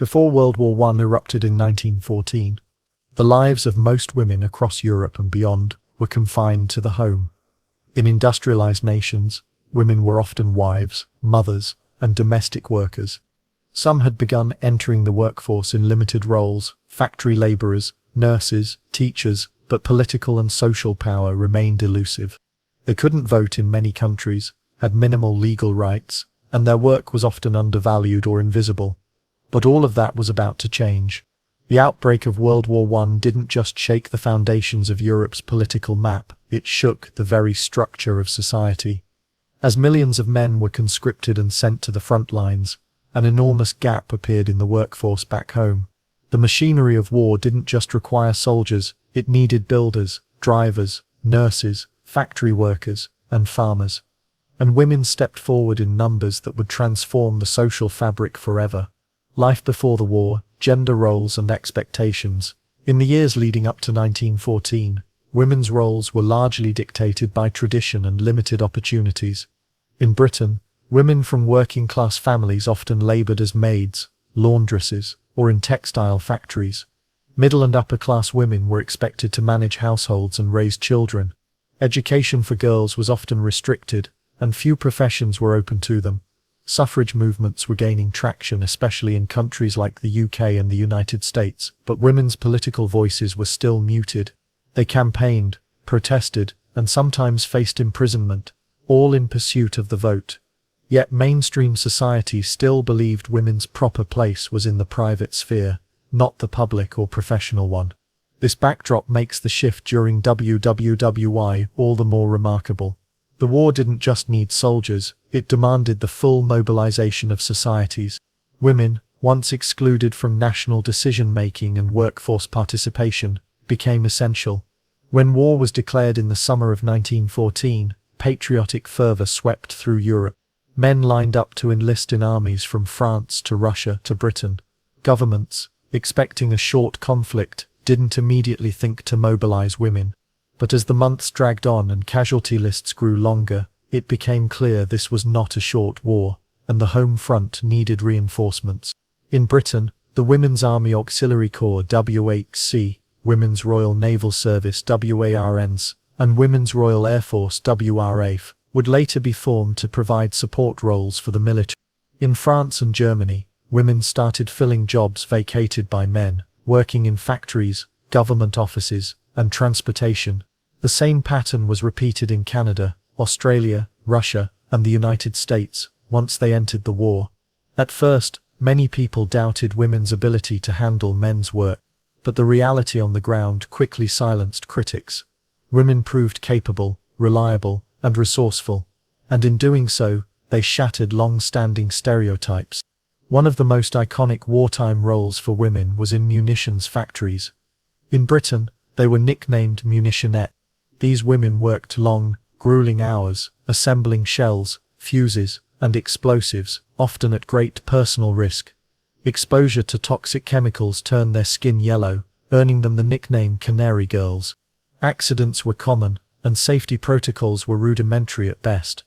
Before World War I erupted in 1914, the lives of most women across Europe and beyond were confined to the home. In industrialized nations, women were often wives, mothers, and domestic workers. Some had begun entering the workforce in limited roles, factory laborers, nurses, teachers, but political and social power remained elusive. They couldn't vote in many countries, had minimal legal rights, and their work was often undervalued or invisible. But all of that was about to change. The outbreak of World War I didn't just shake the foundations of Europe's political map, it shook the very structure of society. As millions of men were conscripted and sent to the front lines, an enormous gap appeared in the workforce back home. The machinery of war didn't just require soldiers, it needed builders, drivers, nurses, factory workers, and farmers. And women stepped forward in numbers that would transform the social fabric forever. Life before the war, gender roles and expectations. In the years leading up to 1914, women's roles were largely dictated by tradition and limited opportunities. In Britain, women from working-class families often labored as maids, laundresses, or in textile factories. Middle and upper-class women were expected to manage households and raise children. Education for girls was often restricted, and few professions were open to them. Suffrage movements were gaining traction, especially in countries like the UK and the United States, but women's political voices were still muted. They campaigned, protested, and sometimes faced imprisonment, all in pursuit of the vote. Yet mainstream society still believed women's proper place was in the private sphere, not the public or professional one. This backdrop makes the shift during WWWI all the more remarkable. The war didn't just need soldiers, it demanded the full mobilization of societies. Women, once excluded from national decision-making and workforce participation, became essential. When war was declared in the summer of 1914, patriotic fervor swept through Europe. Men lined up to enlist in armies from France to Russia to Britain. Governments, expecting a short conflict, didn't immediately think to mobilize women. But as the months dragged on and casualty lists grew longer, it became clear this was not a short war, and the home front needed reinforcements. In Britain, the Women's Army Auxiliary Corps WHC, Women's Royal Naval Service WARNs, and Women's Royal Air Force WRAF, would later be formed to provide support roles for the military. In France and Germany, women started filling jobs vacated by men, working in factories, government offices, and transportation. The same pattern was repeated in Canada, Australia, Russia, and the United States, once they entered the war. At first, many people doubted women's ability to handle men's work, but the reality on the ground quickly silenced critics. Women proved capable, reliable, and resourceful, and in doing so, they shattered long-standing stereotypes. One of the most iconic wartime roles for women was in munitions factories. In Britain, they were nicknamed munitionettes. These women worked long, grueling hours, assembling shells, fuses, and explosives, often at great personal risk. Exposure to toxic chemicals turned their skin yellow, earning them the nickname Canary Girls. Accidents were common, and safety protocols were rudimentary at best.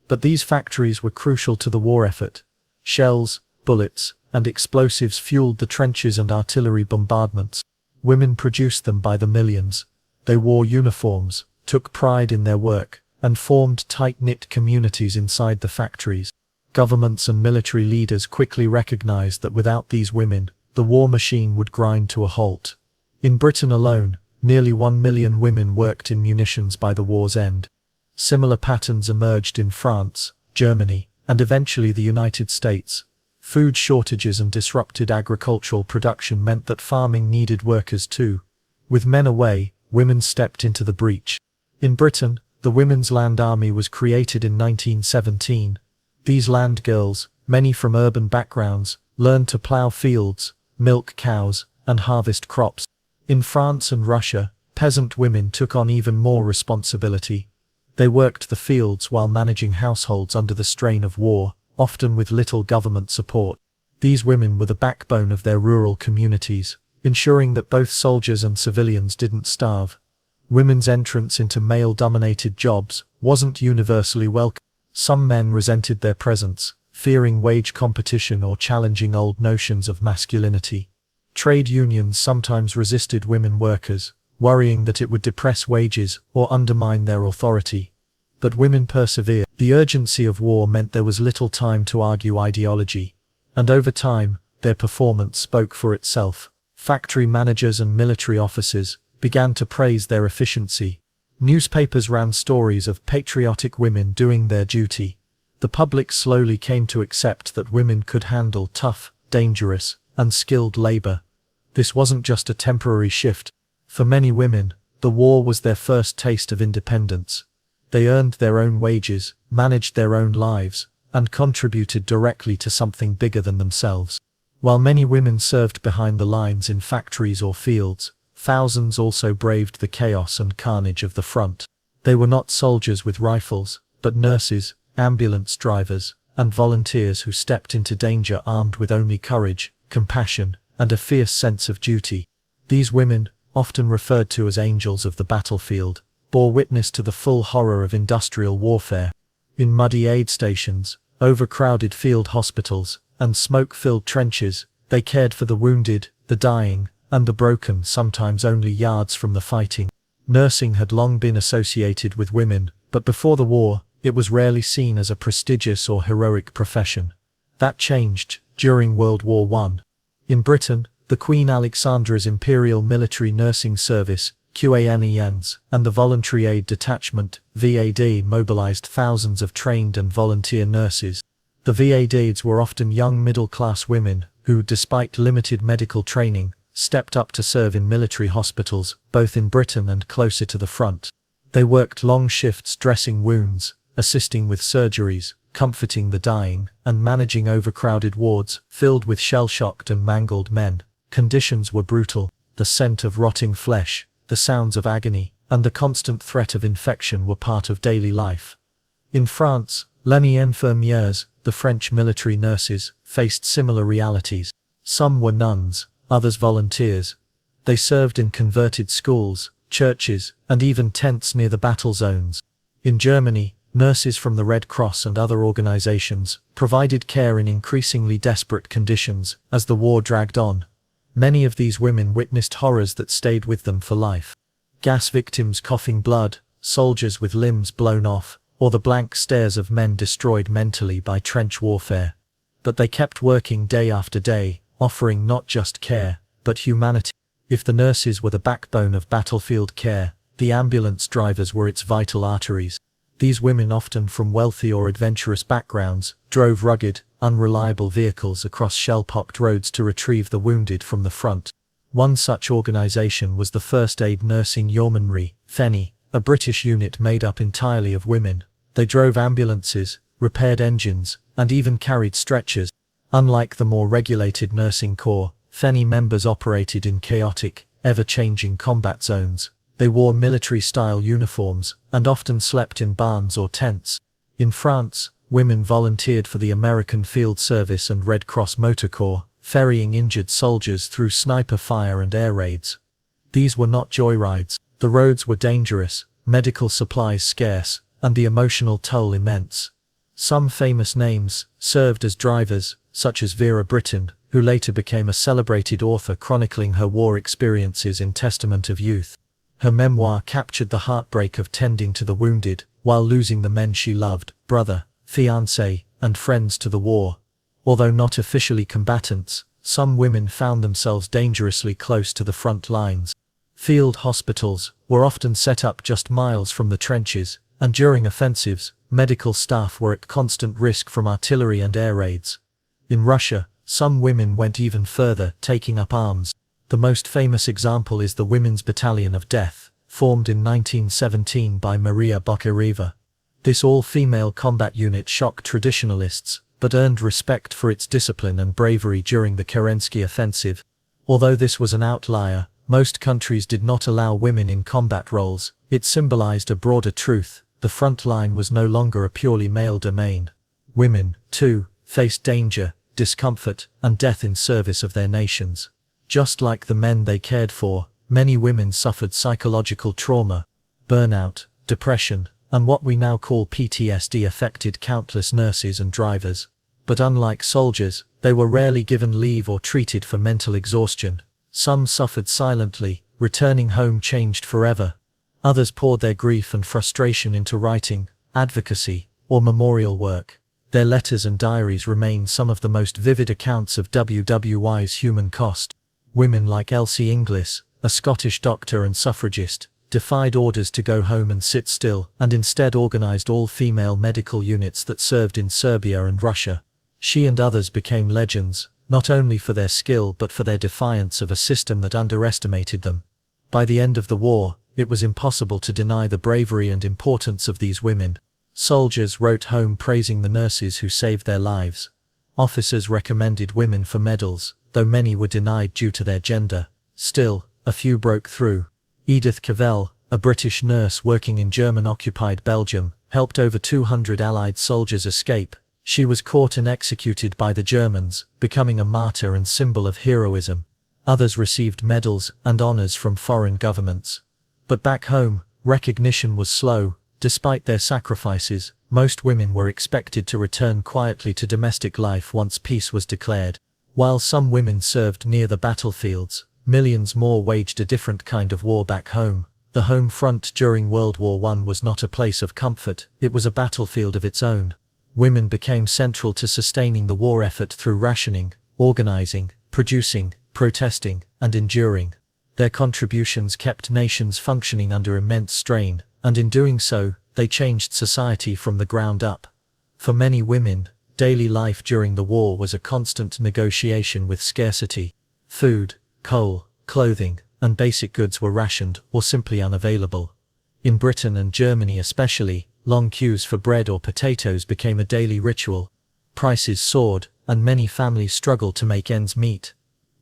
But these factories were crucial to the war effort. Shells, bullets, and explosives fueled the trenches and artillery bombardments. Women produced them by the millions. They wore uniforms, took pride in their work, and formed tight-knit communities inside the factories. Governments and military leaders quickly recognized that without these women, the war machine would grind to a halt. In Britain alone, nearly 1 million women worked in munitions by the war's end. Similar patterns emerged in France, Germany, and eventually the United States. Food shortages and disrupted agricultural production meant that farming needed workers too. With men away, women stepped into the breach. In Britain, the Women's Land Army was created in 1917. These land girls, many from urban backgrounds, learned to plow fields, milk cows, and harvest crops. In France and Russia, peasant women took on even more responsibility. They worked the fields while managing households under the strain of war, often with little government support. These women were the backbone of their rural communities, ensuring that both soldiers and civilians didn't starve. Women's entrance into male-dominated jobs wasn't universally welcome. Some men resented their presence, fearing wage competition or challenging old notions of masculinity. Trade unions sometimes resisted women workers, worrying that it would depress wages or undermine their authority. But women persevered. The urgency of war meant there was little time to argue ideology, and over time, their performance spoke for itself. Factory managers and military officers began to praise their efficiency. Newspapers ran stories of patriotic women doing their duty. The public slowly came to accept that women could handle tough, dangerous, and skilled labor. This wasn't just a temporary shift. For many women, the war was their first taste of independence. They earned their own wages, managed their own lives, and contributed directly to something bigger than themselves. While many women served behind the lines in factories or fields, thousands also braved the chaos and carnage of the front. They were not soldiers with rifles, but nurses, ambulance drivers, and volunteers who stepped into danger armed with only courage, compassion, and a fierce sense of duty. These women, often referred to as angels of the battlefield, bore witness to the full horror of industrial warfare. In muddy aid stations, overcrowded field hospitals, and smoke-filled trenches, they cared for the wounded, the dying, and the broken, sometimes only yards from the fighting. Nursing had long been associated with women, but before the war, it was rarely seen as a prestigious or heroic profession. That changed during World War I. In Britain, the Queen Alexandra's Imperial Military Nursing Service, QANENs, and the Voluntary Aid Detachment, VAD, mobilized thousands of trained and volunteer nurses. The VADs were often young middle-class women who, despite limited medical training, stepped up to serve in military hospitals, both in Britain and closer to the front. They worked long shifts dressing wounds, assisting with surgeries, comforting the dying, and managing overcrowded wards filled with shell-shocked and mangled men. Conditions were brutal. The scent of rotting flesh, the sounds of agony, and the constant threat of infection were part of daily life. In France, les infirmières, the French military nurses, faced similar realities. Some were nuns, others volunteers. They served in converted schools, churches, and even tents near the battle zones. In Germany, nurses from the Red Cross and other organizations provided care in increasingly desperate conditions as the war dragged on. Many of these women witnessed horrors that stayed with them for life. Gas victims coughing blood, soldiers with limbs blown off, or the blank stares of men destroyed mentally by trench warfare. But they kept working day after day, offering not just care, but humanity. If the nurses were the backbone of battlefield care, the ambulance drivers were its vital arteries. These women, often from wealthy or adventurous backgrounds, drove rugged, unreliable vehicles across shell-pocked roads to retrieve the wounded from the front. One such organization was the First Aid Nursing Yeomanry, FENI, a British unit made up entirely of women. They drove ambulances, repaired engines, and even carried stretchers. Unlike the more regulated nursing corps, FENI members operated in chaotic, ever-changing combat zones. They wore military-style uniforms, and often slept in barns or tents. In France, women volunteered for the American Field Service and Red Cross Motor Corps, ferrying injured soldiers through sniper fire and air raids. These were not joyrides. The roads were dangerous, medical supplies scarce, and the emotional toll immense. Some famous names served as drivers, such as Vera Brittain, who later became a celebrated author chronicling her war experiences in Testament of Youth. Her memoir captured the heartbreak of tending to the wounded, while losing the men she loved, brother, fiancé, and friends to the war. Although not officially combatants, some women found themselves dangerously close to the front lines. Field hospitals were often set up just miles from the trenches, and during offensives, medical staff were at constant risk from artillery and air raids. In Russia, some women went even further, taking up arms. The most famous example is the Women's Battalion of Death, formed in 1917 by Maria Bokareva. This all-female combat unit shocked traditionalists, but earned respect for its discipline and bravery during the Kerensky offensive. Although this was an outlier, most countries did not allow women in combat roles. It symbolized a broader truth: the front line was no longer a purely male domain. Women, too, faced danger, discomfort, and death in service of their nations. Just like the men they cared for, many women suffered psychological trauma. Burnout, depression, and what we now call PTSD affected countless nurses and drivers. But unlike soldiers, they were rarely given leave or treated for mental exhaustion. Some suffered silently, returning home changed forever. Others poured their grief and frustration into writing, advocacy, or memorial work. Their letters and diaries remain some of the most vivid accounts of WWY's human cost. Women like Elsie Inglis, a Scottish doctor and suffragist, defied orders to go home and sit still, and instead organized all-female medical units that served in Serbia and Russia. She and others became legends, not only for their skill but for their defiance of a system that underestimated them. By the end of the war, it was impossible to deny the bravery and importance of these women. Soldiers wrote home praising the nurses who saved their lives. Officers recommended women for medals, though many were denied due to their gender. Still, a few broke through. Edith Cavell, a British nurse working in German-occupied Belgium, helped over 200 Allied soldiers escape. She was caught and executed by the Germans, becoming a martyr and symbol of heroism. Others received medals and honors from foreign governments. But back home, recognition was slow. Despite their sacrifices, most women were expected to return quietly to domestic life once peace was declared. While some women served near the battlefields, millions more waged a different kind of war back home. The home front during World War I was not a place of comfort, it was a battlefield of its own. Women became central to sustaining the war effort through rationing, organizing, producing, protesting, and enduring. Their contributions kept nations functioning under immense strain, and in doing so, they changed society from the ground up. For many women, daily life during the war was a constant negotiation with scarcity. Food, coal, clothing, and basic goods were rationed or simply unavailable. In Britain and Germany especially, long queues for bread or potatoes became a daily ritual. Prices soared, and many families struggled to make ends meet.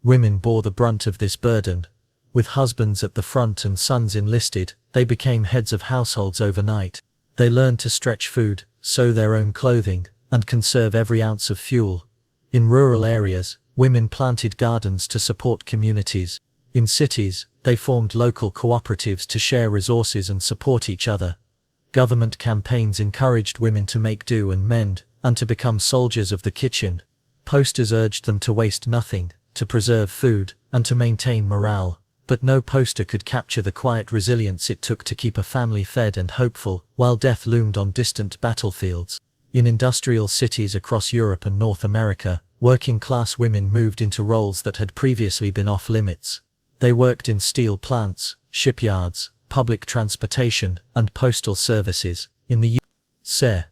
Women bore the brunt of this burden. With husbands at the front and sons enlisted, they became heads of households overnight. They learned to stretch food, sew their own clothing, and conserve every ounce of fuel. In rural areas, women planted gardens to support communities. In cities, they formed local cooperatives to share resources and support each other. Government campaigns encouraged women to make do and mend, and to become soldiers of the kitchen. Posters urged them to waste nothing, to preserve food, and to maintain morale. But no poster could capture the quiet resilience it took to keep a family fed and hopeful, while death loomed on distant battlefields. In industrial cities across Europe and North America, working-class women moved into roles that had previously been off-limits. They worked in steel plants, shipyards, public transportation, and postal services. In the U.S.,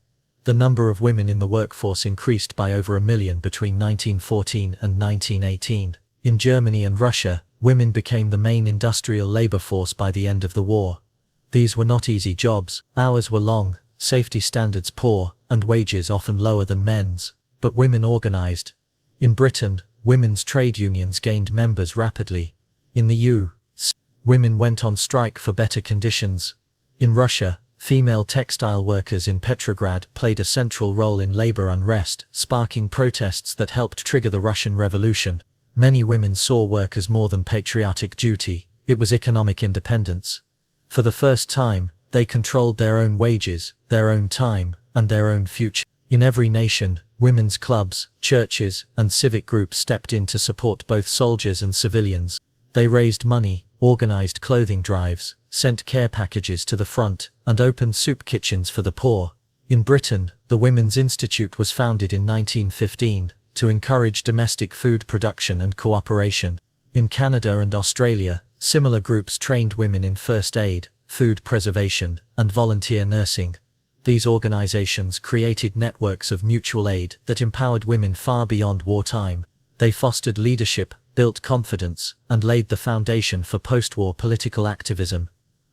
the number of women in the workforce increased by over 1 million between 1914 and 1918. In Germany and Russia, women became the main industrial labor force by the end of the war. These were not easy jobs, hours were long, safety standards poor, and wages often lower than men's. But women organized. In Britain, women's trade unions gained members rapidly. In the U.S., women went on strike for better conditions. In Russia, female textile workers in Petrograd played a central role in labor unrest, sparking protests that helped trigger the Russian Revolution. Many women saw work as more than patriotic duty, it was economic independence. For the first time, they controlled their own wages, their own time, and their own future. In every nation, women's clubs, churches, and civic groups stepped in to support both soldiers and civilians. They raised money, organized clothing drives, sent care packages to the front, and opened soup kitchens for the poor. In Britain, the Women's Institute was founded in 1915. To encourage domestic food production and cooperation. In Canada and Australia, similar groups trained women in first aid, food preservation, and volunteer nursing. These organizations created networks of mutual aid that empowered women far beyond wartime. They fostered leadership, built confidence, and laid the foundation for post-war political activism.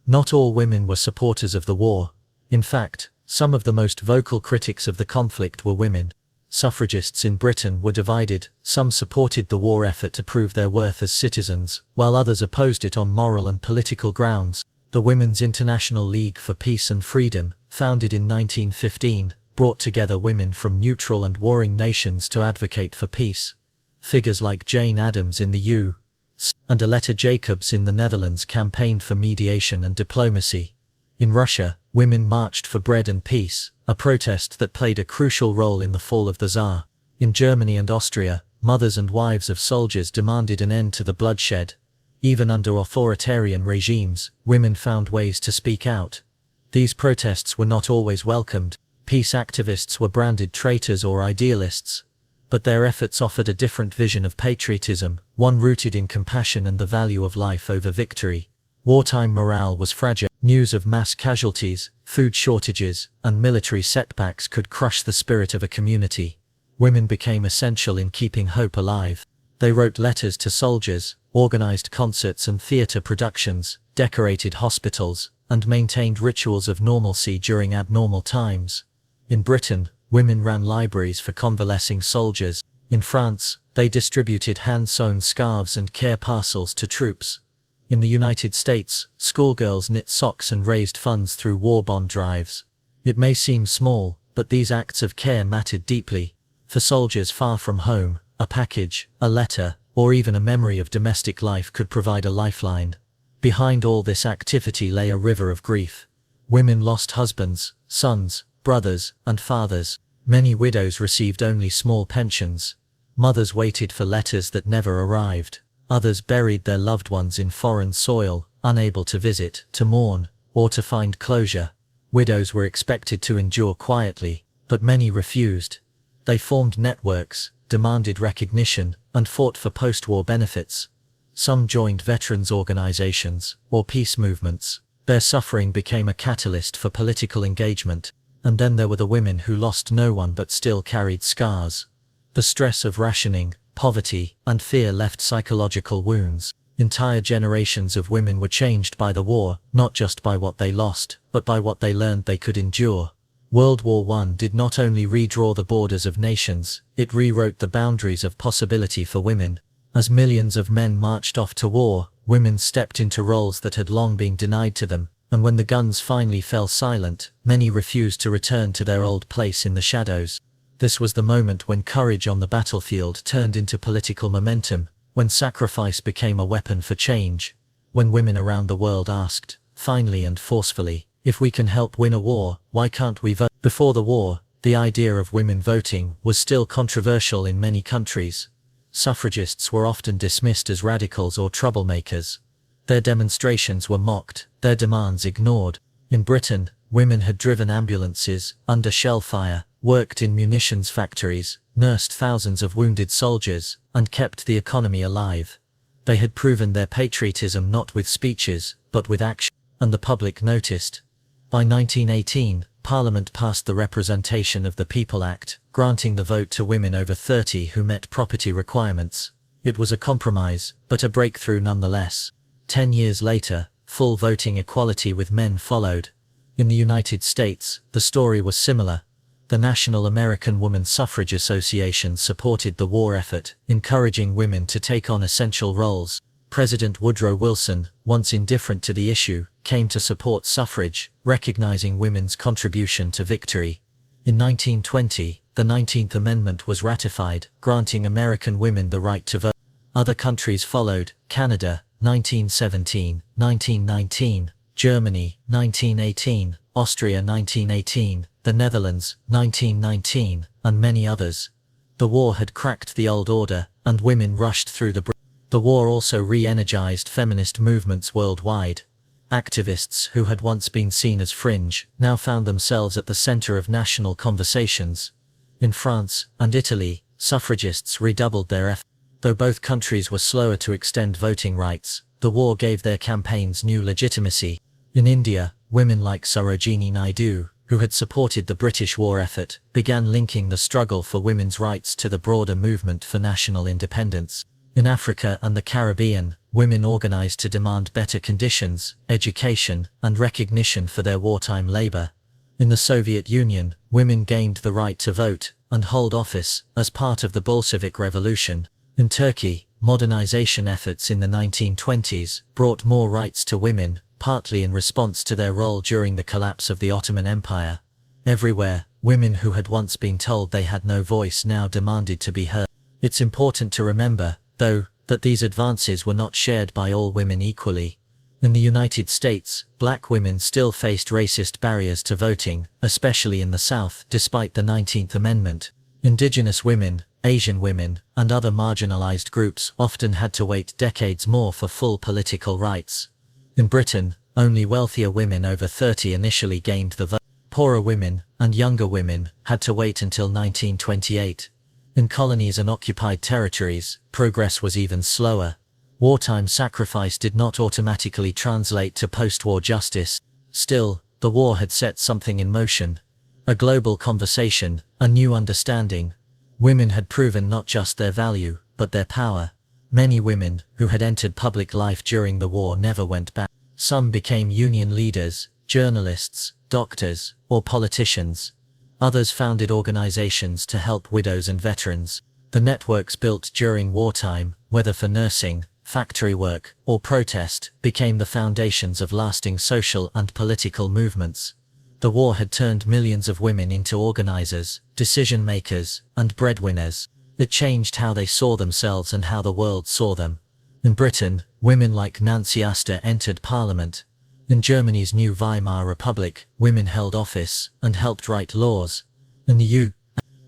Not all women were supporters of the war. In fact, some of the most vocal critics of the conflict were women. Suffragists in Britain were divided, some supported the war effort to prove their worth as citizens, while others opposed it on moral and political grounds. The Women's International League for Peace and Freedom, founded in 1915, brought together women from neutral and warring nations to advocate for peace. Figures like Jane Addams in the U.S. and Aletta Jacobs in the Netherlands campaigned for mediation and diplomacy. In Russia, women marched for bread and peace, a protest that played a crucial role in the fall of the Tsar. In Germany and Austria, mothers and wives of soldiers demanded an end to the bloodshed. Even under authoritarian regimes, women found ways to speak out. These protests were not always welcomed. Peace activists were branded traitors or idealists. But their efforts offered a different vision of patriotism, one rooted in compassion and the value of life over victory. Wartime morale was fragile. News of mass casualties, food shortages, and military setbacks could crush the spirit of a community. Women became essential in keeping hope alive. They wrote letters to soldiers, organized concerts and theater productions, decorated hospitals, and maintained rituals of normalcy during abnormal times. In Britain, women ran libraries for convalescing soldiers. In France, they distributed hand-sewn scarves and care parcels to troops. In the United States, schoolgirls knit socks and raised funds through war bond drives. It may seem small, but these acts of care mattered deeply. For soldiers far from home, a package, a letter, or even a memory of domestic life could provide a lifeline. Behind all this activity lay a river of grief. Women lost husbands, sons, brothers, and fathers. Many widows received only small pensions. Mothers waited for letters that never arrived. Others buried their loved ones in foreign soil, unable to visit, to mourn, or to find closure. Widows were expected to endure quietly, but many refused. They formed networks, demanded recognition, and fought for post-war benefits. Some joined veterans organizations, or peace movements. Their suffering became a catalyst for political engagement. And then there were the women who lost no one but still carried scars. The stress of rationing, poverty, and fear left psychological wounds. Entire generations of women were changed by the war, not just by what they lost, but by what they learned they could endure. World War I did not only redraw the borders of nations, it rewrote the boundaries of possibility for women. As millions of men marched off to war, women stepped into roles that had long been denied to them, and when the guns finally fell silent, many refused to return to their old place in the shadows. This was the moment when courage on the battlefield turned into political momentum, when sacrifice became a weapon for change, when women around the world asked, finally and forcefully, if we can help win a war, why can't we vote? Before the war, the idea of women voting was still controversial in many countries. Suffragists were often dismissed as radicals or troublemakers. Their demonstrations were mocked, their demands ignored. In Britain, women had driven ambulances under shell fire, worked in munitions factories, nursed thousands of wounded soldiers, and kept the economy alive. They had proven their patriotism not with speeches, but with action, and the public noticed. By 1918, Parliament passed the Representation of the People Act, granting the vote to women over 30 who met property requirements. It was a compromise, but a breakthrough nonetheless. 10 years later, full voting equality with men followed. In the United States, the story was similar. The National American Woman Suffrage Association supported the war effort, encouraging women to take on essential roles. President Woodrow Wilson, once indifferent to the issue, came to support suffrage, recognizing women's contribution to victory. In 1920, the 19th Amendment was ratified, granting American women the right to vote. Other countries followed: Canada, 1917, 1919, Germany, 1918, Austria 1918, the Netherlands, 1919, and many others. The war had cracked the old order, and women rushed through the war also re-energized feminist movements worldwide. Activists who had once been seen as fringe, now found themselves at the center of national conversations. In France and Italy, suffragists redoubled their efforts. Though both countries were slower to extend voting rights, the war gave their campaigns new legitimacy. In India, women like Sarojini Naidu, who had supported the British war effort, began linking the struggle for women's rights to the broader movement for national independence. In Africa and the Caribbean, women organized to demand better conditions, education, and recognition for their wartime labor. In the Soviet Union, women gained the right to vote and hold office as part of the Bolshevik Revolution. In Turkey, modernization efforts in the 1920s brought more rights to women, partly in response to their role during the collapse of the Ottoman Empire. Everywhere, women who had once been told they had no voice now demanded to be heard. It's important to remember, though, that these advances were not shared by all women equally. In the United States, black women still faced racist barriers to voting, especially in the South, despite the 19th Amendment. Indigenous women, Asian women, and other marginalized groups often had to wait decades more for full political rights. In Britain, only wealthier women over 30 initially gained the vote. Poorer women, and younger women, had to wait until 1928. In colonies and occupied territories, progress was even slower. Wartime sacrifice did not automatically translate to post-war justice. Still, the war had set something in motion. A global conversation, a new understanding. Women had proven not just their value, but their power. Many women, who had entered public life during the war, never went back. Some became union leaders, journalists, doctors, or politicians. Others founded organizations to help widows and veterans. The networks built during wartime, whether for nursing, factory work, or protest, became the foundations of lasting social and political movements. The war had turned millions of women into organizers, decision-makers, and breadwinners. It changed how they saw themselves and how the world saw them. In Britain, women like Nancy Astor entered parliament. In Germany's new Weimar Republic, women held office and helped write laws. In the U.S.,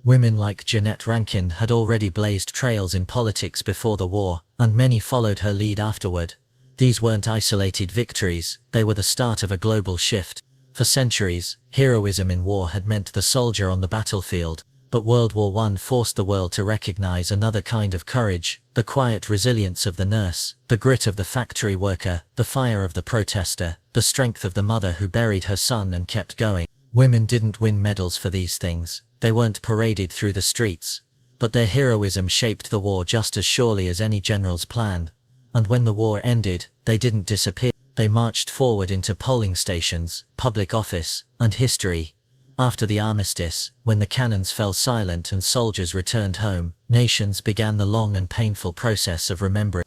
women like Jeannette Rankin had already blazed trails in politics before the war, and many followed her lead afterward. These weren't isolated victories, they were the start of a global shift. For centuries, heroism in war had meant the soldier on the battlefield, but World War I forced the world to recognize another kind of courage, the quiet resilience of the nurse, the grit of the factory worker, the fire of the protester, the strength of the mother who buried her son and kept going. Women didn't win medals for these things, they weren't paraded through the streets, but their heroism shaped the war just as surely as any general's plan. And when the war ended, they didn't disappear. They marched forward into polling stations, public office, and history. After the armistice, when the cannons fell silent and soldiers returned home, nations began the long and painful process of remembering.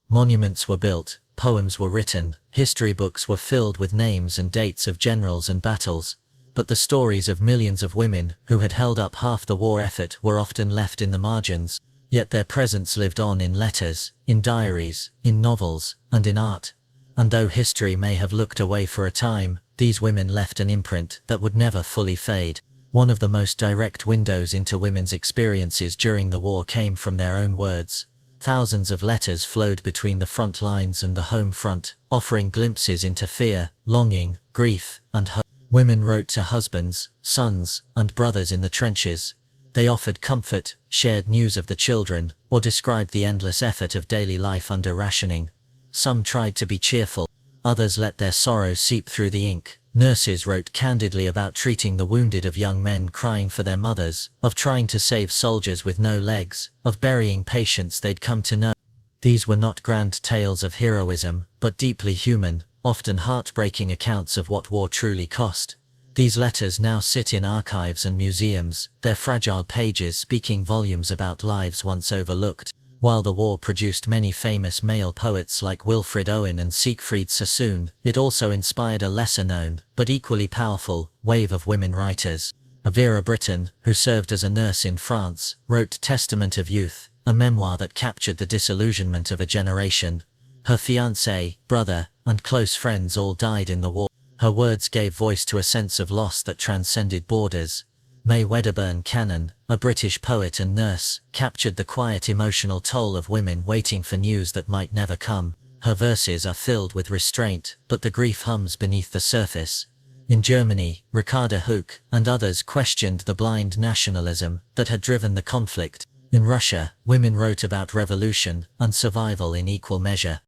Monuments were built, poems were written, history books were filled with names and dates of generals and battles. But the stories of millions of women who had held up half the war effort were often left in the margins. Yet their presence lived on in letters, in diaries, in novels, and in art. And though history may have looked away for a time, these women left an imprint that would never fully fade. One of the most direct windows into women's experiences during the war came from their own words. Thousands of letters flowed between the front lines and the home front, offering glimpses into fear, longing, grief, and hope. Women wrote to husbands, sons, and brothers in the trenches. They offered comfort, shared news of the children, or described the endless effort of daily life under rationing. Some tried to be cheerful, others let their sorrow seep through the ink. Nurses wrote candidly about treating the wounded, of young men crying for their mothers, of trying to save soldiers with no legs, of burying patients they'd come to know. These were not grand tales of heroism, but deeply human, often heartbreaking accounts of what war truly cost. These letters now sit in archives and museums, their fragile pages speaking volumes about lives once overlooked. While the war produced many famous male poets like Wilfred Owen and Siegfried Sassoon, it also inspired a lesser-known, but equally powerful, wave of women writers. Vera Brittain, who served as a nurse in France, wrote Testament of Youth, a memoir that captured the disillusionment of a generation. Her fiancé, brother, and close friends all died in the war. Her words gave voice to a sense of loss that transcended borders. May Wedderburn Cannon, a British poet and nurse, captured the quiet emotional toll of women waiting for news that might never come. Her verses are filled with restraint, but the grief hums beneath the surface. In Germany, Ricarda Huck and others questioned the blind nationalism that had driven the conflict. In Russia, women wrote about revolution and survival in equal measure.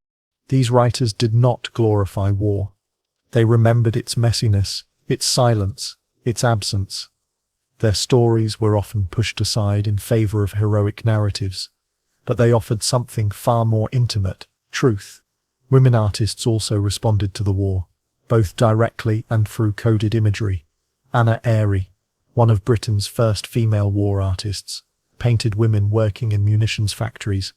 These writers did not glorify war. They remembered its messiness, its silence, its absence. Their stories were often pushed aside in favor of heroic narratives, but they offered something far more intimate, truth. Women artists also responded to the war, both directly and through coded imagery. Anna Airy, one of Britain's first female war artists, painted women working in munitions factories.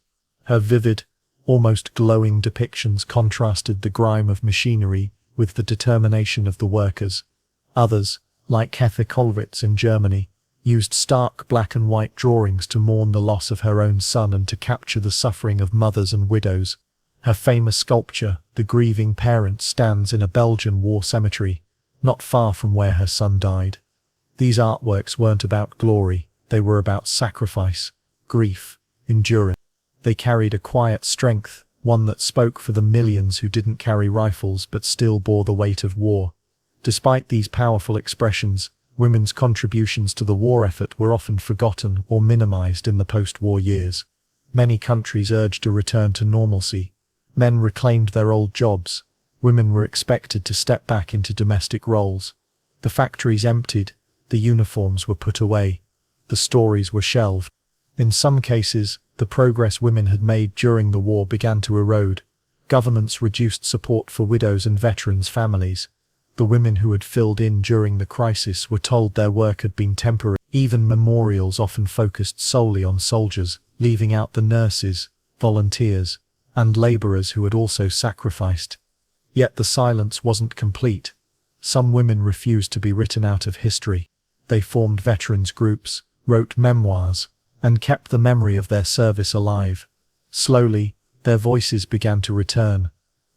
Her vivid, almost glowing depictions contrasted the grime of machinery with the determination of the workers. Others, like Heather Kollwitz in Germany, used stark black and white drawings to mourn the loss of her own son and to capture the suffering of mothers and widows. Her famous sculpture, The Grieving Parent, stands in a Belgian war cemetery, not far from where her son died. These artworks weren't about glory, They were about sacrifice, grief, endurance. They carried a quiet strength, one that spoke for the millions who didn't carry rifles but still bore the weight of war. Despite these powerful expressions, women's contributions to the war effort were often forgotten or minimized in the post-war years. Many countries urged a return to normalcy. Men reclaimed their old jobs. Women were expected to step back into domestic roles. The factories emptied. The uniforms were put away. The stories were shelved. In some cases, the progress women had made during the war began to erode. Governments reduced support for widows and veterans' families. The women who had filled in during the crisis were told their work had been temporary. Even memorials often focused solely on soldiers, leaving out the nurses, volunteers, and laborers who had also sacrificed. Yet the silence wasn't complete. Some women refused to be written out of history. They formed veterans groups, wrote memoirs, and kept the memory of their service alive. Slowly, their voices began to return.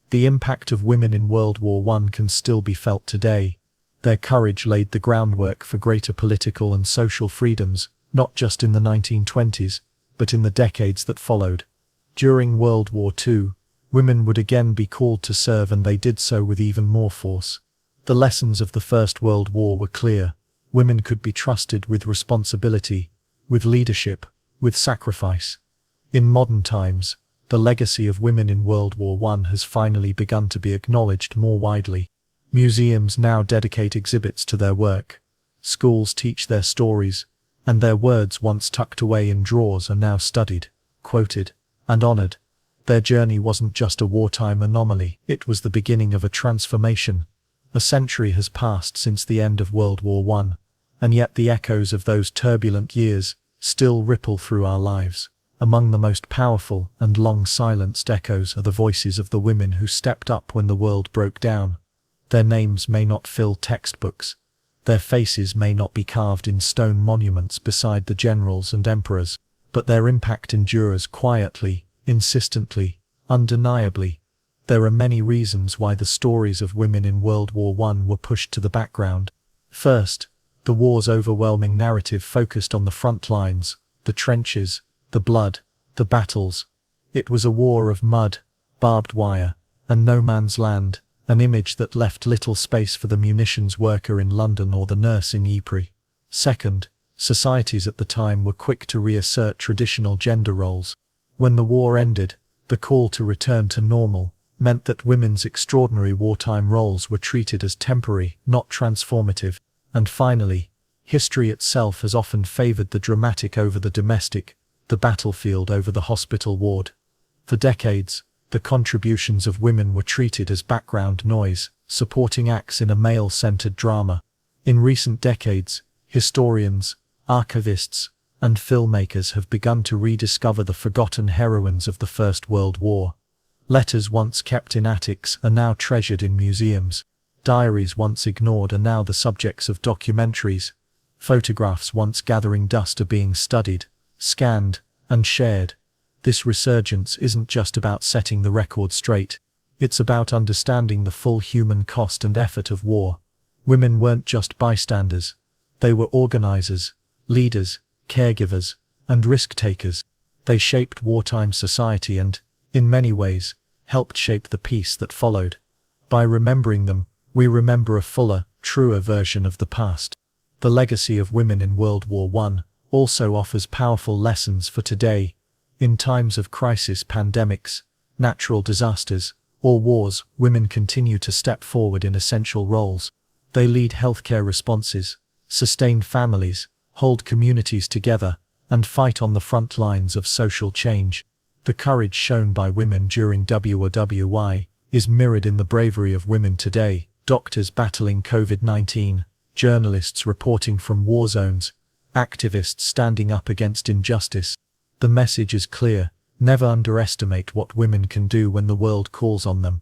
The impact of women in World War I can still be felt today. Their courage laid the groundwork for greater political and social freedoms, not just in the 1920s, but in the decades that followed. During World War II, women would again be called to serve, and they did so with even more force. The lessons of the First World War were clear. Women could be trusted with responsibility, with leadership, with sacrifice. In modern times, the legacy of women in World War I has finally begun to be acknowledged more widely. Museums now dedicate exhibits to their work. Schools teach their stories, and their words once tucked away in drawers are now studied, quoted, and honored. Their journey wasn't just a wartime anomaly, it was the beginning of a transformation. A century has passed since the end of World War I, and yet the echoes of those turbulent years still ripple through our lives. Among the most powerful and long-silenced echoes are the voices of the women who stepped up when the world broke down. Their names may not fill textbooks. Their faces may not be carved in stone monuments beside the generals and emperors, but their impact endures quietly, insistently, undeniably. There are many reasons why the stories of women in World War I were pushed to the background. First, the war's overwhelming narrative focused on the front lines, the trenches, the blood, the battles. It was a war of mud, barbed wire, and no man's land, an image that left little space for the munitions worker in London or the nurse in Ypres. Second, societies at the time were quick to reassert traditional gender roles. When the war ended, the call to return to normal meant that women's extraordinary wartime roles were treated as temporary, not transformative. And finally, history itself has often favored the dramatic over the domestic, the battlefield over the hospital ward. For decades, the contributions of women were treated as background noise, supporting acts in a male-centered drama. In recent decades, historians, archivists, and filmmakers have begun to rediscover the forgotten heroines of the First World War. Letters once kept in attics are now treasured in museums. Diaries once ignored are now the subjects of documentaries. Photographs once gathering dust are being studied, scanned, and shared. This resurgence isn't just about setting the record straight. It's about understanding the full human cost and effort of war. Women weren't just bystanders. They were organizers, leaders, caregivers, and risk-takers. They shaped wartime society and, in many ways, helped shape the peace that followed. By remembering them, we remember a fuller, truer version of the past. The legacy of women in World War I also offers powerful lessons for today. In times of crisis, pandemics, natural disasters, or wars, women continue to step forward in essential roles. They lead healthcare responses, sustain families, hold communities together, and fight on the front lines of social change. The courage shown by women during WWI is mirrored in the bravery of women today. Doctors battling COVID-19, journalists reporting from war zones, activists standing up against injustice. The message is clear: never underestimate what women can do when the world calls on them.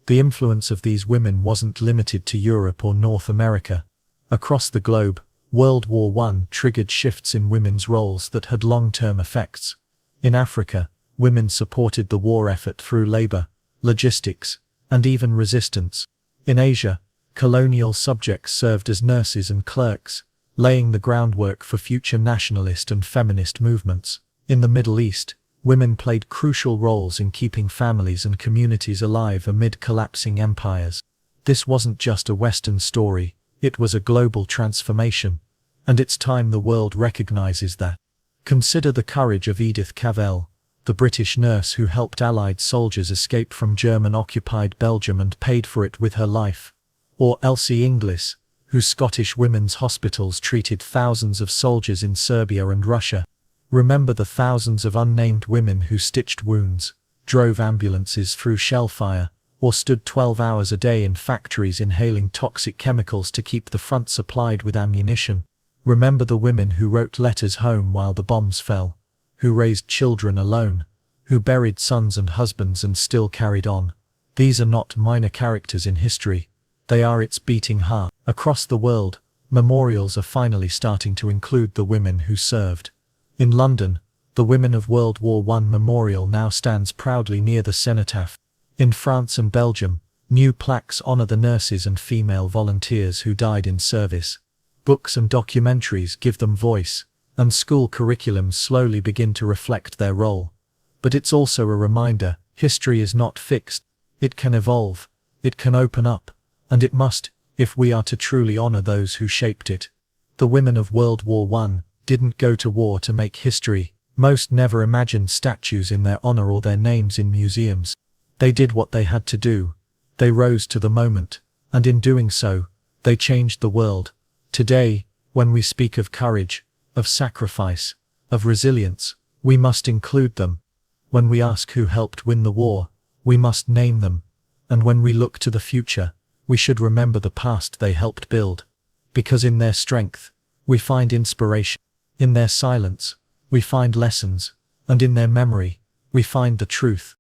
The influence of these women wasn't limited to Europe or North America. Across the globe, World War I triggered shifts in women's roles that had long-term effects. In Africa, women supported the war effort through labor, logistics, and even resistance. In Asia, colonial subjects served as nurses and clerks, laying the groundwork for future nationalist and feminist movements. In the Middle East, women played crucial roles in keeping families and communities alive amid collapsing empires. This wasn't just a Western story, it was a global transformation, and it's time the world recognizes that. Consider the courage of Edith Cavell, the British nurse who helped Allied soldiers escape from German-occupied Belgium and paid for it with her life. Or Elsie Inglis, whose Scottish women's hospitals treated thousands of soldiers in Serbia and Russia. Remember the thousands of unnamed women who stitched wounds, drove ambulances through shellfire, or stood 12 hours a day in factories inhaling toxic chemicals to keep the front supplied with ammunition. Remember the women who wrote letters home while the bombs fell, who raised children alone, who buried sons and husbands and still carried on. These are not minor characters in history, they are its beating heart. Across the world, memorials are finally starting to include the women who served. In London, the Women of World War I memorial now stands proudly near the cenotaph. In France and Belgium, new plaques honor the nurses and female volunteers who died in service. Books and documentaries give them voice, and school curriculums slowly begin to reflect their role. But it's also a reminder, history is not fixed. It can evolve, it can open up, and it must, if we are to truly honor those who shaped it. The women of World War I didn't go to war to make history. Most never imagined statues in their honor or their names in museums. They did what they had to do. They rose to the moment, and in doing so, they changed the world. Today, when we speak of courage, of sacrifice, of resilience, we must include them. When we ask who helped win the war, we must name them. And when we look to the future, we should remember the past they helped build. Because in their strength, we find inspiration. In their silence, we find lessons. And in their memory, we find the truth.